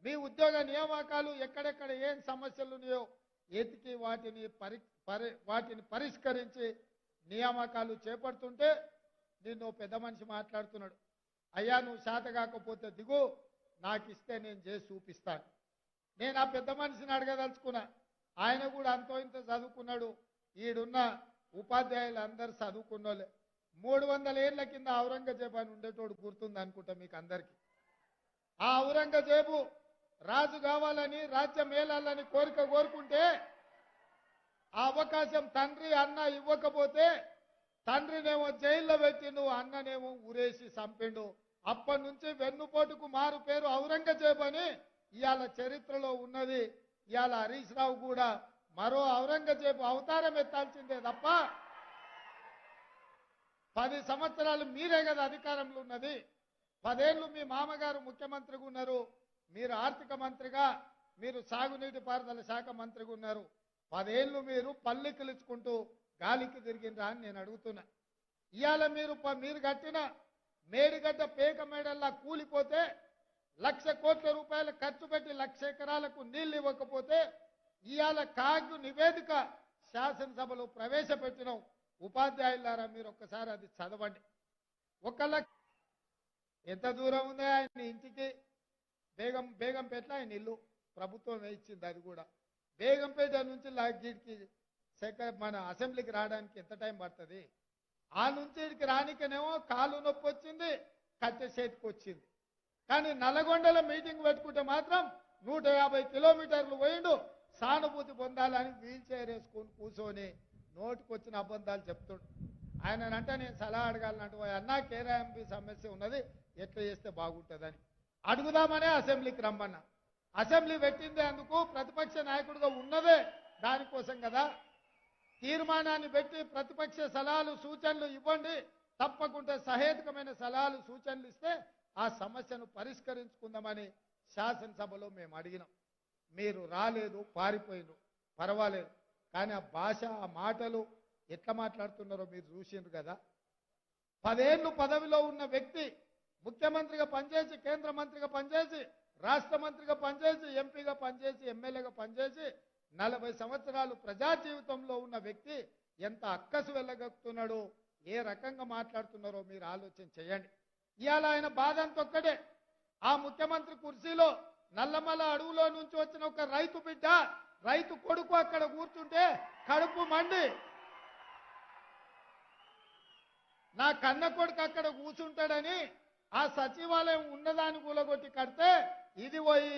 మీ ఉద్యోగ నియామకాలు ఎక్కడెక్కడ ఏం సమస్యలు ఉన్నాయో ఎతికి వాటిని పరిష్కరించి నియామకాలు చేపడుతుంటే నిన్ను పెద్ద మనిషి మాట్లాడుతున్నాడు. అయ్యా నువ్వు శాత కాకపోతే దిగు, నాకు ఇస్తే నేను చేసి చూపిస్తాను. నేను ఆ పెద్ద మనిషిని అడగదలుచుకున్నా. ఆయన కూడా అంతో ఇంత చదువుకున్నాడు. ఈడున్న ఉపాధ్యాయులు అందరు చదువుకున్నోళ్ళే. 300 ఏళ్ల కింద ఔరంగజేబు అని ఉండేటోడు గుర్తుంది అనుకుంటా మీకు అందరికీ. ఆ ఔరంగజేబు రాజు కావాలని రాజ్యం మేలాలని కోరుకుంటే ఆ అవకాశం తండ్రి అన్న ఇవ్వకపోతే తండ్రినేమో జైల్లో పెట్టిండు, అన్ననేమో ఊరేసి చంపిండు. అప్పటి నుంచి వెన్నుపోటుకు మారు పేరు ఔరంగజేబు అని ఇవాళ చరిత్రలో ఉన్నది. ఇవాళ హరీష్ రావు కూడా మరో ఔరంగజేబు అవతారం ఎత్తాల్సిందే తప్ప 10 సంవత్సరాలు మీరే కదా అధికారంలో ఉన్నది. 10 ఏళ్ళు మీ మామగారు ముఖ్యమంత్రిగా ఉన్నారు, మీరు ఆర్థిక మంత్రిగా, మీరు సాగునీటి పారుదల శాఖ మంత్రిగా ఉన్నారు. 10 ఏళ్ళు మీరు పల్లెకిలుచుకుంటూ గాలికి తిరిగినరా అని నేను అడుగుతున్నా. ఇవాళ మీరు కట్టిన మేడిగడ్డ పేక మేడల్లా కూలిపోతే 1,00,000 కోట్ల రూపాయలు ఖర్చు పెట్టి 1,00,000 ఎకరాలకు నీళ్లు ఇవ్వకపోతే ఇవాళ కాగు నివేదిక శాసనసభలో ప్రవేశపెట్టినాం. ఉపాధ్యాయులారా మీరు ఒక్కసారి అది చదవండి. 1,00,000 ఎంత దూరం ఉంది ఆయన ఇంటికి? బేగంపేటలో ఆయన ఇల్లు ప్రభుత్వం ఇచ్చింది. అది కూడా బేగంపేట నుంచి లాగిడికి మన అసెంబ్లీకి రావడానికి ఎంత టైం పడుతుంది? ఆ నుంచి ఇక్కడికి రానికనేమో కాలు నొప్పి వచ్చింది, కట్టె చేతికి వచ్చింది. కానీ నల్లగొండలో మీటింగ్ పెట్టుకుంటే మాత్రం 150 కిలోమీటర్లు పోయిండు. సానుభూతి పొందాలని వీల్ చైర్ వేసుకొని కూర్చొని నోటికొచ్చిన అబద్ధాలు చెప్తాడు. ఆయనంటే నేను సలహా అడగాలన్నట్టు అన్నా కేరాఎంపీ సమస్య ఉన్నది, ఎట్లా చేస్తే బాగుంటుందని అడుగుదామనే అసెంబ్లీకి రమ్మన్నా. అసెంబ్లీ పెట్టిందే అందుకు, ప్రతిపక్ష నాయకుడిగా ఉన్నదే దానికోసం కదా. తీర్మానాన్ని పెట్టి ప్రతిపక్ష సలహాలు సూచనలు ఇవ్వండి, తప్పకుండా సహేతుకమైన సలహాలు సూచనలు ఇస్తే ఆ సమస్యను పరిష్కరించుకుందామని శాసనసభలో మేము అడిగినాం. మీరు రాలేదు, పారిపోయినారు, పర్వాలేదు. కానీ ఆ భాష, ఆ మాటలు ఎట్లా మాట్లాడుతున్నారో మీరు చూసిండ్రు కదా. 10 ఏళ్ళు పదవిలో ఉన్న వ్యక్తి ముఖ్యమంత్రిగా పనిచేసి, కేంద్ర మంత్రిగా పనిచేసి, రాష్ట్ర మంత్రిగా పనిచేసి, ఎంపీగా పనిచేసి, ఎమ్మెల్యేగా పనిచేసి 40 సంవత్సరాలు ప్రజా జీవితంలో ఉన్న వ్యక్తి ఎంత అక్కసు వెళ్ళగలుగుతున్నాడో, ఏ రకంగా మాట్లాడుతున్నారో మీరు ఆలోచన చేయండి. ఇవాళ ఆయన బాధ అంత ఒక్కటే. ఆ ముఖ్యమంత్రి కుర్చీలో నల్లమల అడవులో నుంచి వచ్చిన ఒక రైతు బిడ్డ, రైతు కొడుకు అక్కడ కూర్చుంటే కడుపు మండి నా కన్న కొడుకు అక్కడ కూర్చుంటాడని ఆ సచివాలయం ఉన్నదాన్ని కూలగొట్టి కడితే ఇది పోయి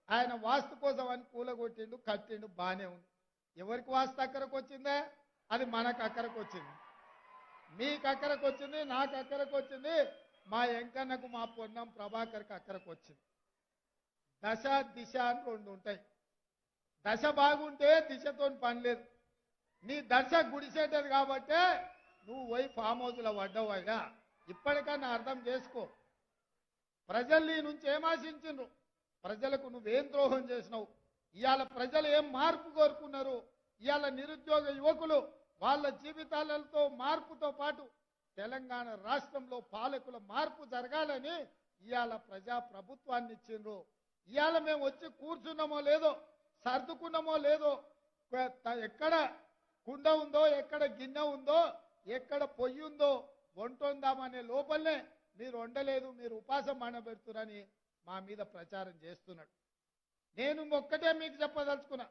ఆయన వాస్తు కోసం అని కూలగొట్టిండు, కట్టిండు, బానే ఉంది. ఎవరికి వాస్తు అక్కరకు వచ్చిందే? అది మనకు అక్కరకు వచ్చింది, మీకు అక్కరకు వచ్చింది, నాకు అక్కరకు వచ్చింది, మా ఎంకన్నకు, మా పొన్నం ప్రభాకర్కి అక్కరకు వచ్చింది. దశ దిశ అని 2 ఉంటాయి. దశ బాగుంటే దిశతో పని లేదు. నీ దశ గుడిసేటది కాబట్టే నువ్వు పోయి ఫామ్ హౌస్లో పడ్డావు. అయినా ఇప్పటికన్నా అర్థం చేసుకో. ప్రజలు నీ నుంచి ఏం ఆశించిండ్రు? ప్రజలకు నువ్వేం ద్రోహం చేసినావు? ఇవాళ ప్రజలు ఏం మార్పు కోరుకున్నారు? ఇవాళ నిరుద్యోగ యువకులు వాళ్ళ జీవితాలతో మార్పుతో పాటు తెలంగాణ రాష్ట్రంలో పాలకుల మార్పు జరగాలని ఇవాళ ప్రజా ప్రభుత్వాన్ని ఇచ్చిండ్రు. ఇవాళ మేము వచ్చి కూర్చున్నామో లేదో, సర్దుకున్నామో లేదో, ఎక్కడ కుండ ఉందో, ఎక్కడ గిన్నె ఉందో, ఎక్కడ పొయ్యి ఉందో వంటొందామనే లోపలనే మీరు వండలేదు, మీరు ఉపాసం మానబెడుతున్నారని మా మీద ప్రచారం చేస్తున్నాడు. నేను ఒక్కటే మీకు చెప్పదలుచుకున్నా,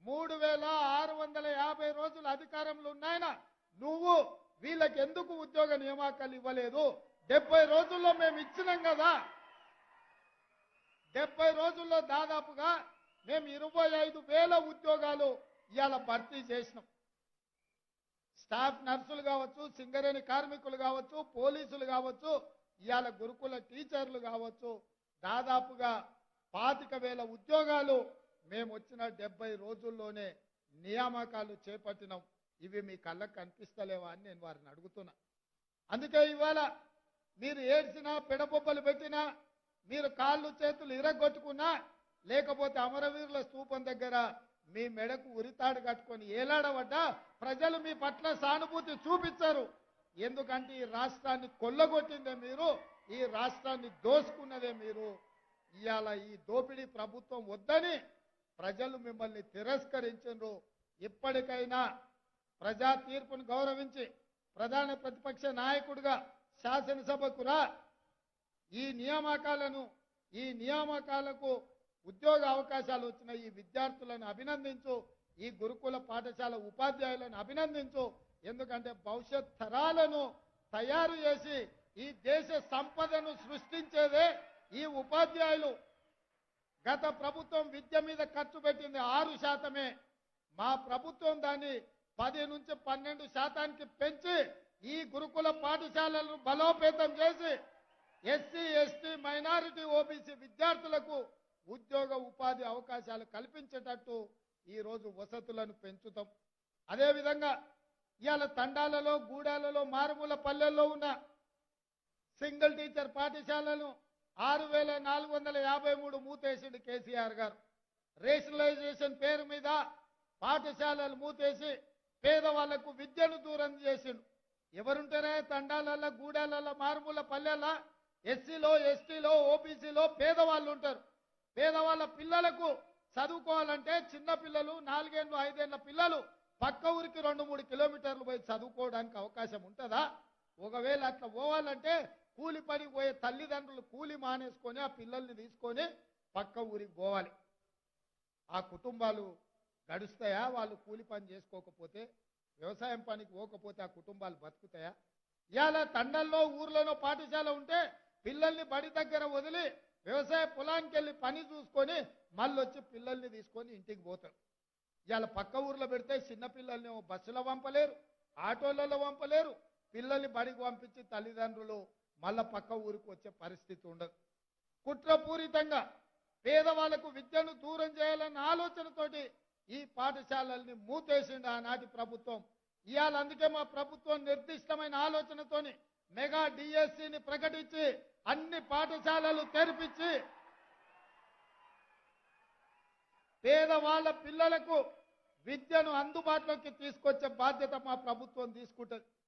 3650 రోజులు అధికారంలో ఉన్నాయన నువ్వు వీళ్ళకి ఎందుకు ఉద్యోగ నియామకాలు ఇవ్వలేదు? 70 రోజుల్లో మేము ఇచ్చినాం కదా. 70 రోజుల్లో దాదాపుగా మేము 25,000 ఉద్యోగాలు ఇవాళ భర్తీ చేసినాం. స్టాఫ్ నర్సులు కావచ్చు, సింగరేణి కార్మికులు కావచ్చు, పోలీసులు కావచ్చు, ఇవాళ గురుకుల టీచర్లు కావచ్చు, దాదాపుగా 25,000 ఉద్యోగాలు మేము వచ్చిన 70 రోజుల్లోనే నియామకాలు చేపట్టినాం. ఇవి మీ కళ్ళకు కనిపిస్తలేవా అని నేను వారిని అడుగుతున్నా. అందుకే ఇవాళ మీరు ఏడ్చినా, పెడబొబ్బలు పెట్టినా, మీరు కాళ్ళు చేతులు ఇరగొట్టుకున్నా, లేకపోతే అమరవీరుల స్తూపం దగ్గర మీ మెడకు ఉరితాడు కట్టుకొని ఏలాడబడ్డా ప్రజలు మీ పట్ల సానుభూతి చూపించారు. ఎందుకంటే ఈ రాష్ట్రాన్ని కొల్లగొట్టిందే మీరు, ఈ రాష్ట్రాన్ని దోసుకున్నదే మీరు. ఇవాళ ఈ దోపిడీ ప్రభుత్వం వద్దని ప్రజలు మిమ్మల్ని తిరస్కరించారు. ఇప్పటికైనా ప్రజా తీర్పును గౌరవించి ప్రధాన ప్రతిపక్ష నాయకుడిగా శాసనసభకు రా. ఈ నియామకాలకు ఉద్యోగ అవకాశాలు వచ్చిన ఈ విద్యార్థులను అభినందించు. ఈ గురుకుల పాఠశాల ఉపాధ్యాయులను అభినందించు. ఎందుకంటే భవిష్యత్ తరాలను తయారు చేసి ఈ దేశ సంపదను సృష్టించేదే ఈ ఉపాధ్యాయులు. గత ప్రభుత్వం విద్య మీద ఖర్చు పెట్టింది 6%. మా ప్రభుత్వం దాన్ని 10 నుంచి 12% పెంచి ఈ గురుకుల పాఠశాలలను బలోపేతం చేసి ఎస్సీ ఎస్టీ మైనారిటీ ఓబీసీ విద్యార్థులకు ఉద్యోగ ఉపాధి అవకాశాలు కల్పించేటట్టు ఈరోజు వసతులను పెంచుతాం. అదేవిధంగా ఇవాళ తండాలలో గూడాలలో మారుమూల పల్లెల్లో ఉన్న సింగిల్ టీచర్ పాఠశాలను 6,453 మూతేసిండు కేసీఆర్ గారు. రేషనలైజేషన్ పేరు మీద పాఠశాలలు మూతేసి పేదవాళ్లకు విద్యను దూరం చేసిండు. ఎవరుంటారే తండాలలో గూడాలలో మారుమూల పల్లెల ఎస్సీలో ఎస్టీలో ఓబీసీలో పేదవాళ్ళు ఉంటారు. పేదవాళ్ళ పిల్లలకు చదువుకోవాలంటే చిన్న పిల్లలు 4 ఏళ్ళు 5 ఏళ్ల పిల్లలు పక్క ఊరికి 2-3 కిలోమీటర్లు పోయి చదువుకోవడానికి అవకాశం ఉంటుందా? ఒకవేళ అట్లా పోవాలంటే కూలి పని పోయే తల్లిదండ్రులు కూలి మానేసుకొని ఆ పిల్లల్ని తీసుకొని పక్క ఊరికి పోవాలి. ఆ కుటుంబాలు గడుస్తాయా? వాళ్ళు కూలి పని చేసుకోకపోతే, వ్యవసాయం పనికి పోకపోతే ఆ కుటుంబాలు బతుకుతాయా? ఇవాళ తండల్లో ఊర్లోనో పాఠశాల ఉంటే పిల్లల్ని బడి దగ్గర వదిలి వ్యవసాయ పొలానికి వెళ్ళి పని చూసుకొని మళ్ళీ వచ్చి పిల్లల్ని తీసుకొని ఇంటికి పోతారు. ఇవాళ పక్క ఊర్లో పెడితే చిన్న పిల్లల్ని బస్సులో పంపలేరు, ఆటోలలో పంపలేరు. పిల్లల్ని బడికి పంపించి తల్లిదండ్రులు మళ్ళా పక్క ఊరికి వచ్చే పరిస్థితి ఉండదు. కుట్రపూరితంగా పేదవాళ్లకు విద్యను దూరం చేయాలన్న ఆలోచనతోటి ఈ పాఠశాలల్ని మూతేసిండు ఆనాటి ప్రభుత్వం. ఇవాళ అందుకే మా ప్రభుత్వం నిర్దిష్టమైన ఆలోచనతోని మెగా డిఎస్సిని ప్రకటించి అన్ని పాఠశాలలు తెరిపించి పేదవాళ్ల పిల్లలకు విద్యను అందుబాటులోకి తీసుకొచ్చే బాధ్యత మా ప్రభుత్వం తీసుకుంటుంది.